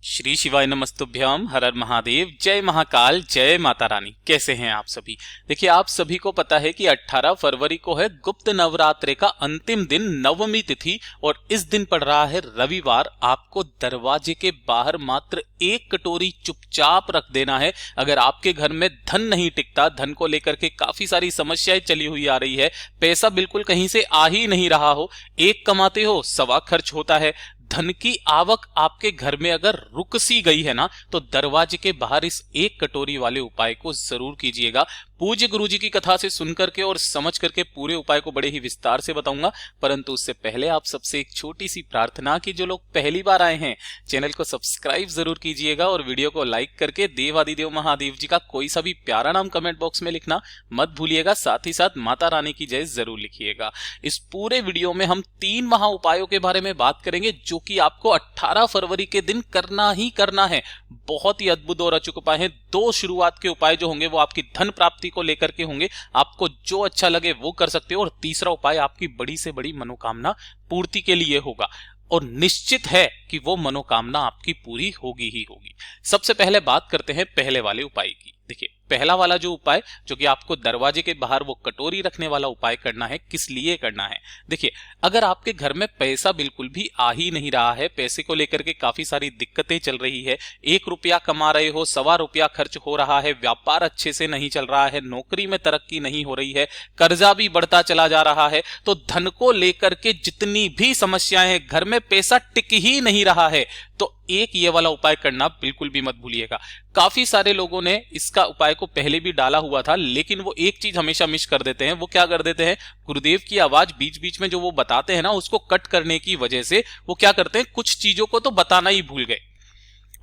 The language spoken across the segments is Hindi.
श्री शिवाय नमस्तुभ्यम, हर हर महादेव, जय महाकाल, जय माता रानी। कैसे हैं आप सभी। देखिए, आप सभी को पता है कि 18 फरवरी को है गुप्त नवरात्रे का अंतिम दिन, नवमी तिथि, और इस दिन पड़ रहा है रविवार। आपको दरवाजे के बाहर मात्र एक कटोरी चुपचाप रख देना है। अगर आपके घर में धन नहीं टिकता, धन को लेकर के काफी सारी समस्याएं चली हुई आ रही है, पैसा बिल्कुल कहीं से आ ही नहीं रहा हो, एक कमाते हो सवा खर्च होता है, धन की आवक आपके घर में अगर रुक सी गई है ना, तो दरवाजे के बाहर इस एक कटोरी वाले उपाय को जरूर कीजिएगा। पूज्य गुरुजी की कथा से सुनकर के और समझ करके पूरे उपाय को बड़े ही विस्तार से बताऊंगा, परंतु उससे पहले आप सबसे एक छोटी सी प्रार्थना कि जो लोग पहली बार आए हैं, चैनल को सब्सक्राइब जरूर कीजिएगा और वीडियो को लाइक करके देवादिदेव महादेव जी का कोई सा भी प्यारा नाम कमेंट बॉक्स में लिखना मत भूलिएगा। साथ ही साथ माता रानी की जय जरूर लिखिएगा। इस पूरे वीडियो में हम 3 महा उपायों के बारे में बात करेंगे, जो कि आपको 18 फरवरी के दिन करना ही करना है। बहुत ही अद्भुत और अचूक उपाय हैं। 2 शुरुआत के उपाय जो होंगे वो आपकी धन प्राप्ति को लेकर के होंगे, आपको जो अच्छा लगे वो कर सकते हो, और तीसरा उपाय आपकी बड़ी से बड़ी मनोकामना पूर्ति के लिए होगा, और निश्चित है कि वो मनोकामना आपकी पूरी होगी ही होगी। सबसे पहले बात करते हैं पहले वाले उपाय की। देखिए, पहला वाला जो उपाय, जो कि आपको दरवाजे के बाहर वो कटोरी रखने वाला उपाय करना है, किस लिए करना है। देखिए, अगर आपके घर में पैसा बिल्कुल भी आ ही नहीं रहा है, पैसे को लेकर के काफी सारी दिक्कतें चल रही है, 1 रुपया कमा रहे हो, सवा रुपया खर्च हो रहा है, व्यापार अच्छे से नहीं चल रहा है, नौकरी में तरक्की नहीं हो रही है, कर्जा भी बढ़ता चला जा रहा है, तो धन को लेकर के जितनी भी समस्याएं हैं, घर में पैसा टिक ही नहीं रहा है, तो एक ये वाला उपाय करना बिल्कुल भी मत भूलिएगा। काफी सारे लोगों ने इसका उपाय को पहले भी डाला हुआ था, लेकिन वो एक चीज हमेशा मिस कर देते हैं। वो क्या कर देते हैं, गुरुदेव की आवाज बीच बीच में जो वो बताते हैं ना, उसको कट करने की वजह से वो क्या करते हैं, कुछ चीजों को तो बताना ही भूल गए,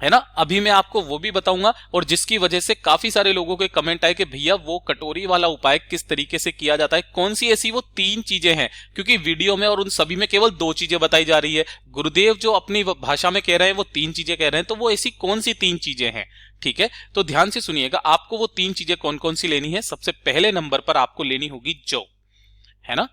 है ना। अभी मैं आपको वो भी बताऊंगा, और जिसकी वजह से काफी सारे लोगों के कमेंट आए कि भैया वो कटोरी वाला उपाय किस तरीके से किया जाता है, कौन सी ऐसी वो 3 चीजें हैं, क्योंकि वीडियो में और उन सभी में केवल 2 चीजें बताई जा रही है। गुरुदेव जो अपनी भाषा में कह रहे हैं वो 3 चीजें कह रहे हैं, तो वो ऐसी कौन सी 3 चीजें हैं। ठीक है, तो ध्यान से सुनिएगा, आपको वो 3 चीजें कौन कौन सी लेनी है। सबसे पहले नंबर पर आपको लेनी होगी जौ, है ना।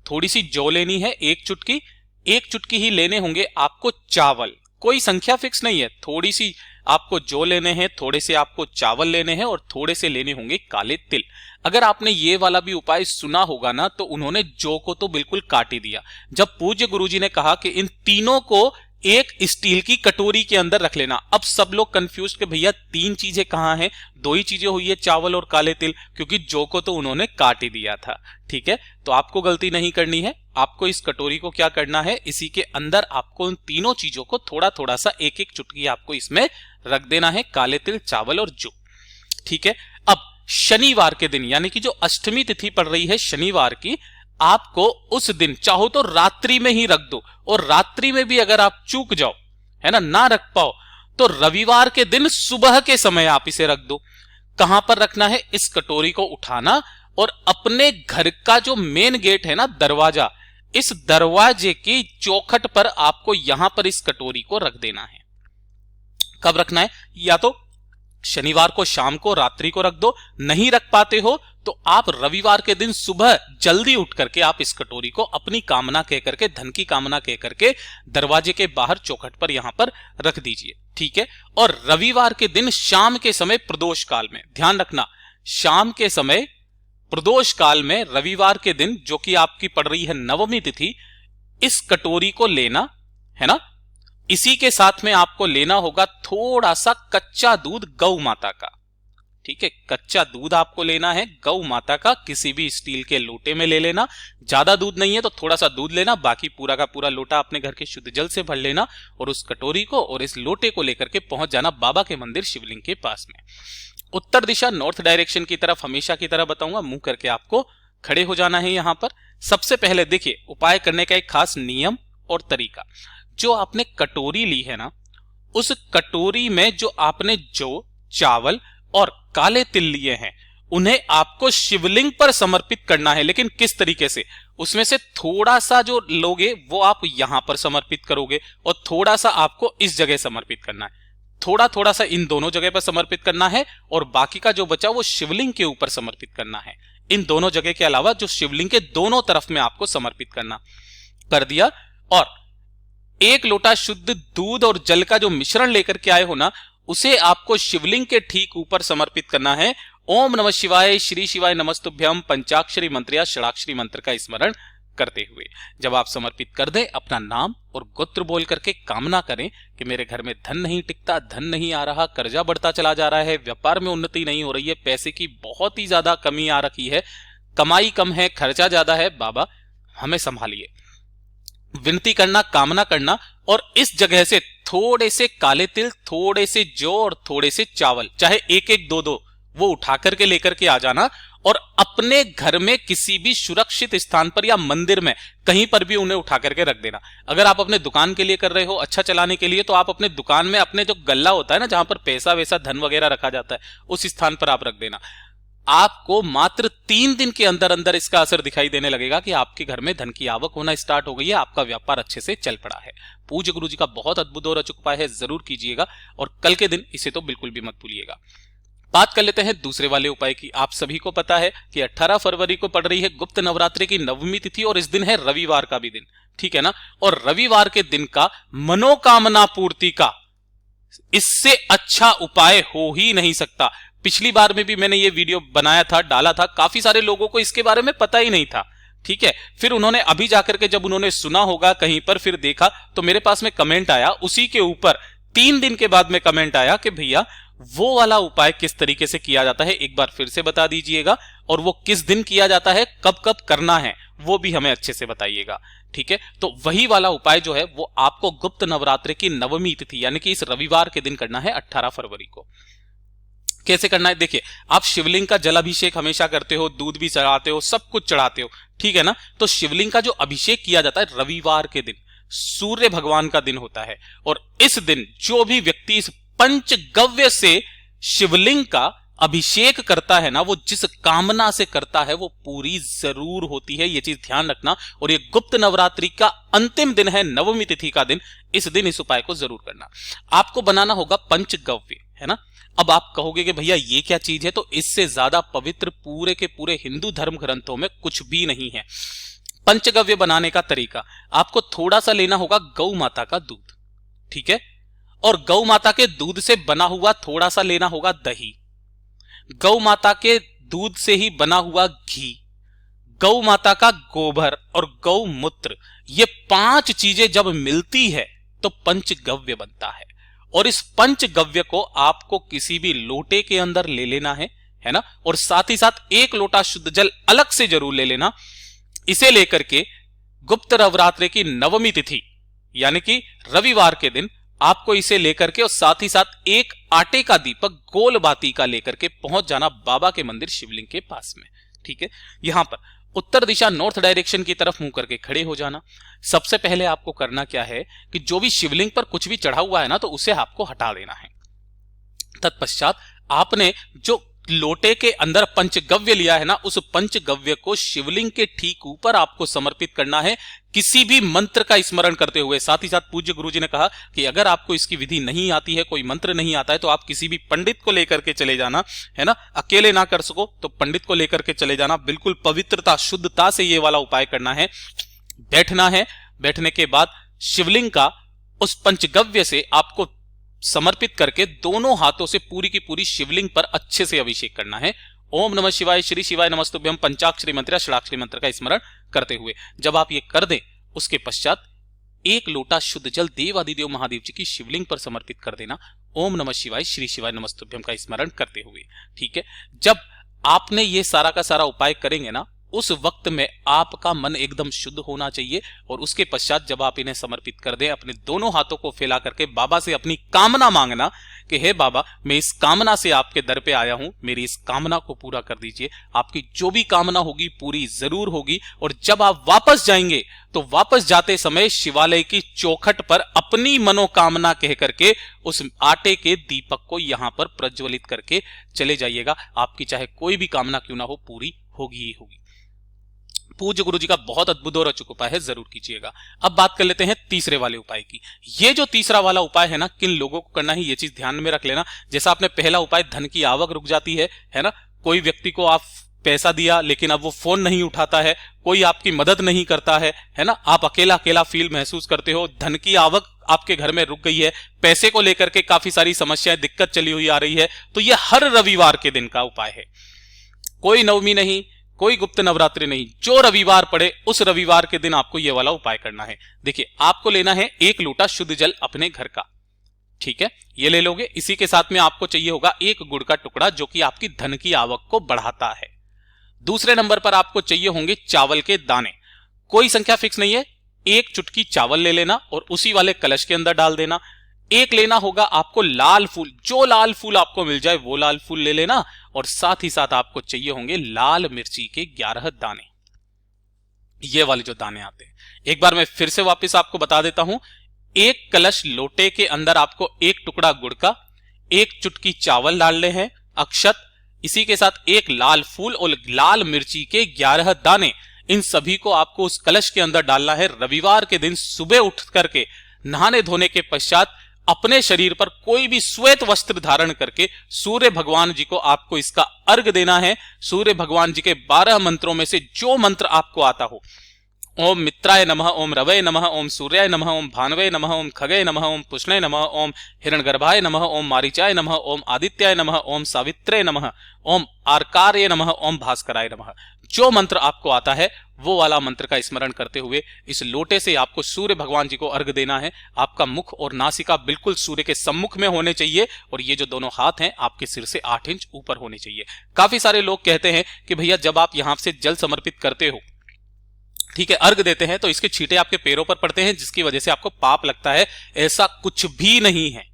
थोड़ी सी जौ लेनी है, 1 चुटकी, 1 चुटकी ही लेने होंगे आपको चावल। कोई संख्या फिक्स नहीं है, थोड़ी सी आपको जौ लेने हैं, थोड़े से आपको चावल लेने हैं, और थोड़े से लेने होंगे काले तिल। अगर आपने ये वाला भी उपाय सुना होगा ना, तो उन्होंने जौ को तो बिल्कुल काट ही दिया। जब पूज्य गुरुजी ने कहा कि इन तीनों को एक स्टील की कटोरी के अंदर रख लेना, अब सब लोग कंफ्यूज कि भैया 3 चीजें कहां हैं, 2 ही चीजें हुई है, चावल और काले तिल, क्योंकि जौ को तो उन्होंने काट ही दिया था। ठीक है, तो आपको गलती नहीं करनी है। आपको इस कटोरी को क्या करना है, इसी के अंदर आपको उन तीनों चीजों को थोड़ा थोड़ा सा 1-1 चुटकी आपको इसमें रख देना है, काले तिल, चावल और जौ। ठीक है, अब शनिवार के दिन, यानी कि जो अष्टमी तिथि पड़ रही है शनिवार की, आपको उस दिन चाहो तो रात्रि में ही रख दो, और रात्रि में भी अगर आप चूक जाओ, है ना रख पाओ, तो रविवार के दिन सुबह के समय आप इसे रख दो। कहां पर रखना है, इस कटोरी को उठाना और अपने घर का जो मेन गेट है ना, दरवाजा, इस दरवाजे की चौखट पर आपको यहां पर इस कटोरी को रख देना है। कब रखना है, या तो शनिवार को शाम को, रात्रि को रख दो, नहीं रख पाते हो तो आप रविवार के दिन सुबह जल्दी उठ करके आप इस कटोरी को अपनी कामना कह करके, धन की कामना कह करके, दरवाजे के बाहर चौखट पर यहां पर रख दीजिए। ठीक है, और रविवार के दिन शाम के समय प्रदोष काल में, ध्यान रखना, शाम के समय प्रदोष काल में रविवार के दिन, जो कि आपकी पड़ रही है नवमी तिथि, इस कटोरी को लेना है ना। इसी के साथ में आपको लेना होगा थोड़ा सा कच्चा दूध गौ माता का। ठीक है, कच्चा दूध आपको लेना है गौ माता का, किसी भी स्टील के लोटे में ले लेना। ज्यादा दूध नहीं है तो थोड़ा सा दूध लेना, बाकी पूरा का पूरा लोटा अपने घर के शुद्ध जल से भर लेना, और उस कटोरी को और इस लोटे को लेकर के पहुंच जाना बाबा के मंदिर शिवलिंग के पास में। उत्तर दिशा, नॉर्थ डायरेक्शन की तरफ, हमेशा की तरह बताऊंगा, मुंह करके आपको खड़े हो जाना है यहां पर। सबसे पहले देखिए, उपाय करने का एक खास नियम और तरीका। जो आपने कटोरी ली है ना, उस कटोरी में जो आपने जौ, चावल और काले तिल लिए हैं, उन्हें आपको शिवलिंग पर समर्पित करना है। लेकिन किस तरीके से, उसमें से थोड़ा सा जो लोगे वो आप यहां पर समर्पित करोगे, और थोड़ा सा आपको इस जगह समर्पित करना है, थोड़ा थोड़ा सा इन दोनों जगह पर समर्पित करना है, और बाकी का जो बचा वो शिवलिंग के ऊपर समर्पित करना है। इन दोनों जगह के अलावा जो शिवलिंग के दोनों तरफ में आपको समर्पित करना, कर दिया। और 1 लोटा शुद्ध दूध और जल का जो मिश्रण लेकर के आए हो ना, उसे आपको शिवलिंग के ठीक ऊपर समर्पित करना है। ओम नमः शिवाय, श्री शिवाय नमस्तुभ्यम पंचाक्षरी मंत्र या षडाक्षरी मंत्र का स्मरण करते हुए जब आप समर्पित कर दें, अपना नाम और गोत्र बोल करके कामना करें कि मेरे घर में धन नहीं टिकता, धन नहीं आ रहा, कर्जा बढ़ता चला जा रहा है, व्यापार में उन्नति नहीं हो रही है, पैसे की बहुत ही ज्यादा कमी आ रखी है, कमाई कम है, खर्चा ज्यादा है, बाबा हमें संभालिए। विनती करना, कामना करना, और इस जगह से थोड़े से काले तिल, थोड़े से जौ और थोड़े से चावल, चाहे 1-1, 2-2 वो उठा करके लेकर के आ जाना और अपने घर में किसी भी सुरक्षित स्थान पर या मंदिर में कहीं पर भी उन्हें उठा करके रख देना। अगर आप अपने दुकान के लिए कर रहे हो, अच्छा चलाने के लिए, तो आप अपने दुकान में अपने जो गल्ला होता है ना, जहां पर पैसा वैसा धन वगैरह रखा जाता है, उस स्थान पर आप रख देना। आपको मात्र 3 दिन के अंदर अंदर इसका असर दिखाई देने लगेगा कि आपके घर में धन की आवक होना स्टार्ट हो गई है, आपका व्यापार अच्छे से चल पड़ा है। पूज्य गुरु जी का बहुत अद्भुत और अचूक उपाय है, जरूर कीजिएगा और कल के दिन इसे तो बिल्कुल भी मत भूलिएगा। बात कर लेते हैं दूसरे वाले उपाय की। आप सभी को पता है कि 18 फरवरी को पड़ रही है गुप्त नवरात्रि की नवमी तिथि और इस दिन है रविवार का भी दिन, ठीक है ना। और रविवार के दिन का मनोकामना पूर्ति का इससे अच्छा उपाय हो ही नहीं सकता। पिछली बार में भी मैंने ये वीडियो बनाया था, डाला था, काफी सारे लोगों को इसके बारे में पता ही नहीं था, ठीक है। फिर उन्होंने अभी जाकर के जब उन्होंने सुना होगा कहीं पर, फिर देखा तो मेरे पास में कमेंट आया, उसी के ऊपर 3 दिन के बाद में कमेंट आया कि भैया वो वाला उपाय किस तरीके से किया जाता है, एक बार फिर से बता दीजिएगा, और वो किस दिन किया जाता है, कब कब करना है, वो भी हमें अच्छे से बताइएगा, ठीक है। तो वही वाला उपाय जो है वो आपको गुप्त नवरात्रि की नवमी तिथि यानी कि इस रविवार के दिन करना है, 18 फरवरी को। कैसे करना है, देखिए, आप शिवलिंग का जलाभिषेक हमेशा करते हो, दूध भी चढ़ाते हो, सब कुछ चढ़ाते हो, ठीक है ना। तो शिवलिंग का जो अभिषेक किया जाता है रविवार के दिन, सूर्य भगवान का दिन होता है, और इस दिन जो भी व्यक्ति इस पंचगव्य से शिवलिंग का अभिषेक करता है ना, वो जिस कामना से करता है वो पूरी जरूर होती है, ये चीज ध्यान रखना। और ये गुप्त नवरात्रि का अंतिम दिन है, नवमी तिथि का दिन, इस दिन इस उपाय को जरूर करना। आपको बनाना होगा पंचगव्य, है ना। अब आप कहोगे कि भैया ये क्या चीज है, तो इससे ज्यादा पवित्र पूरे के पूरे हिंदू धर्म ग्रंथों में कुछ भी नहीं है। पंचगव्य बनाने का तरीका, आपको थोड़ा सा लेना होगा गौ माता का दूध, ठीक है, और गौ माता के दूध से बना हुआ थोड़ा सा लेना होगा दही, गौ माता के दूध से ही बना हुआ घी, गौ माता का गोबर और गौ मूत्र, ये 5 चीजें जब मिलती है तो पंचगव्य बनता है। और इस पंचगव्य को आपको किसी भी लोटे के अंदर ले लेना है ना, और साथ ही साथ 1 लोटा शुद्ध जल अलग से जरूर ले लेना। इसे लेकर के गुप्त नवरात्रि की नवमी तिथि यानी कि रविवार के दिन आपको इसे लेकर के और साथ ही साथ एक आटे का दीपक गोल बाती का लेकर के पहुंच जाना बाबा के मंदिर शिवलिंग के पास में, ठीक है। यहां पर उत्तर दिशा नॉर्थ डायरेक्शन की तरफ मुंह करके खड़े हो जाना। सबसे पहले आपको करना क्या है कि जो भी शिवलिंग पर कुछ भी चढ़ा हुआ है ना, तो उसे आपको हटा देना है। तत्पश्चात आपने जो लोटे के अंदर पंचगव्य लिया है ना, उस पंचगव्य को शिवलिंग के ठीक ऊपर आपको समर्पित करना है, किसी भी मंत्र का स्मरण करते हुए। साथ ही साथ पूज्य गुरुजी ने कहा कि अगर आपको इसकी विधि नहीं आती है, कोई मंत्र नहीं आता है, तो आप किसी भी पंडित को लेकर के चले जाना, है ना। अकेले ना कर सको तो पंडित को लेकर के चले जाना। बिल्कुल पवित्रता शुद्धता से ये वाला उपाय करना है। बैठना है, बैठने के बाद शिवलिंग का उस पंचगव्य से आपको समर्पित करके दोनों हाथों से पूरी की पूरी शिवलिंग पर अच्छे से अभिषेक करना है। ओम नमः शिवाय, श्री शिवाय नमस्तुभ्यम पंचाक्षरी मंत्र, षडाक्षरी मंत्र का स्मरण करते हुए जब आप ये कर दें, उसके पश्चात 1 लोटा शुद्ध जल देवादिदेव महादेव जी की शिवलिंग पर समर्पित कर देना। ओम नमः शिवाय, श्री शिवाय नमस्तुभ्यम का स्मरण करते हुए, ठीक है। जब आपने ये सारा का सारा उपाय करेंगे ना, उस वक्त में आपका मन एकदम शुद्ध होना चाहिए। और उसके पश्चात जब आप इन्हें समर्पित कर दें, अपने दोनों हाथों को फैला करके बाबा से अपनी कामना मांगना कि हे बाबा, मैं इस कामना से आपके दर पे आया हूं, मेरी इस कामना को पूरा कर दीजिए। आपकी जो भी कामना होगी पूरी जरूर होगी। और जब आप वापस जाएंगे तो वापस जाते समय शिवालय की चौखट पर अपनी मनोकामना कह करके उस आटे के दीपक को यहां पर प्रज्वलित करके चले जाइएगा। आपकी चाहे कोई भी कामना क्यों ना हो, पूरी होगी ही होगी। पूज्य गुरु जी का बहुत अद्भुत और अचूक उपाय है, जरूर कीजिएगा। अब बात कर लेते हैं तीसरे वाले उपाय की। ये जो तीसरा वाला उपाय है ना, किन लोगों को करना है ये चीज ध्यान में रख लेना। जैसा आपने पहला उपाय धन की आवक रुक जाती है ना, कोई व्यक्ति को आप पैसा दिया लेकिन अब वो फोन नहीं उठाता है, कोई आपकी मदद नहीं करता है ना, आप अकेला अकेला फील महसूस करते हो, धन की आवक आपके घर में रुक गई है, पैसे को लेकर के काफी सारी समस्याएं, दिक्कत चली हुई आ रही है, तो ये हर रविवार के दिन का उपाय है। कोई नवमी नहीं, कोई गुप्त नवरात्रि नहीं, जो रविवार पड़े उस रविवार के दिन आपको ये वाला उपाय करना है। देखिए, आपको लेना है 1 लोटा शुद्ध जल अपने घर का, ठीक है, ये ले लोगे। इसी के साथ में आपको चाहिए होगा 1 गुड़ का टुकड़ा, जो कि आपकी धन की आवक को बढ़ाता है। दूसरे नंबर पर आपको चाहिए होंगे चावल के दाने, कोई संख्या फिक्स नहीं है, 1 चुटकी चावल ले लेना और उसी वाले कलश के अंदर डाल देना। 1 लेना होगा आपको लाल फूल, जो लाल फूल आपको मिल जाए वो लाल फूल ले लेना, और साथ ही साथ आपको चाहिए होंगे लाल मिर्ची के 11 दाने, ये वाले जो दाने आते हैं। एक बार मैं फिर से वापस आपको बता देता हूं, 1 कलश लोटे के अंदर आपको 1 टुकड़ा गुड़ का, 1 चुटकी चावल डालने हैं, अक्षत, इसी के साथ 1 लाल फूल और लाल मिर्ची के 11 दाने, इन सभी को आपको उस कलश के अंदर डालना है। रविवार के दिन सुबह उठ करके नहाने धोने के पश्चात अपने शरीर पर कोई भी श्वेत वस्त्र धारण करके सूर्य भगवान जी को आपको इसका अर्घ देना है। सूर्य भगवान जी के 12 मंत्रों में से जो मंत्र आपको आता हो, ओम मित्राय नमः, ओम रवये नमः, ओम सूर्याय नमः, ओम भानवे नमः, ओम खगये नमः, ओम पुष्णे नमः, ओम हिरण्यगर्भाय नमः, ओम मारीचाय नमः, ओम आदित्याय नमः, ओम सावित्रे नमः, ओम आर्कार्य नमः, ओम भास्कराय नमः, जो मंत्र आपको आता है वो वाला मंत्र का स्मरण करते हुए इस लोटे से आपको सूर्य भगवान जी को अर्घ देना है। आपका मुख और नासिका बिल्कुल सूर्य के सम्मुख में होने चाहिए, और ये जो दोनों हाथ हैं आपके सिर से 8 इंच ऊपर होने चाहिए। काफी सारे लोग कहते हैं कि भैया जब आप यहां से जल समर्पित करते हो, ठीक है, अर्घ देते हैं, तो इसके छींटे आपके पैरों पर पड़ते हैं जिसकी वजह से आपको पाप लगता है। ऐसा कुछ भी नहीं है,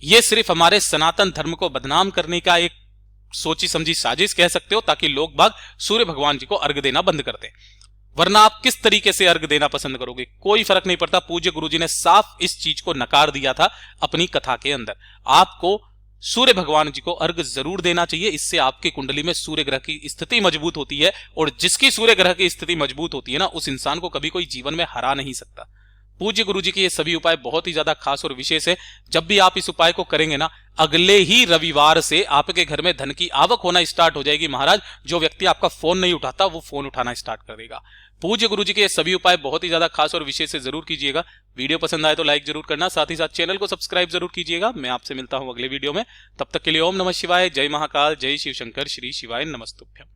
यह सिर्फ हमारे सनातन धर्म को बदनाम करने का एक सोची समझी साजिश कह सकते हो, ताकि लोग बाग सूर्य भगवान जी को अर्घ देना बंद कर दें। वरना आप किस तरीके से अर्घ देना पसंद करोगे, कोई फर्क नहीं पड़ता। पूज्य गुरुजी ने साफ इस चीज को नकार दिया था अपनी कथा के अंदर। आपको सूर्य भगवान जी को अर्घ जरूर देना चाहिए, इससे आपकी कुंडली में सूर्य ग्रह की स्थिति मजबूत होती है, और जिसकी सूर्य ग्रह की स्थिति मजबूत होती है ना, उस इंसान को कभी कोई जीवन में हरा नहीं सकता। पूज्य गुरुजी के ये सभी उपाय बहुत ही ज्यादा खास और विशेष है। जब भी आप इस उपाय को करेंगे ना, अगले ही रविवार से आपके घर में धन की आवक होना स्टार्ट हो जाएगी। महाराज, जो व्यक्ति आपका फोन नहीं उठाता वो फोन उठाना स्टार्ट कर देगा। पूज्य गुरुजी के ये सभी उपाय बहुत ही ज्यादा खास और विशेष है, जरूर कीजिएगा। वीडियो पसंद आए तो लाइक जरूर करना, साथ ही साथ चैनल को सब्सक्राइब जरूर कीजिएगा। मैं आपसे मिलता हूं अगले वीडियो में, तब तक के लिए ओम नमः शिवाय, जय महाकाल, जय शिव शंकर, श्री शिवाय नमस्तुभ्यम।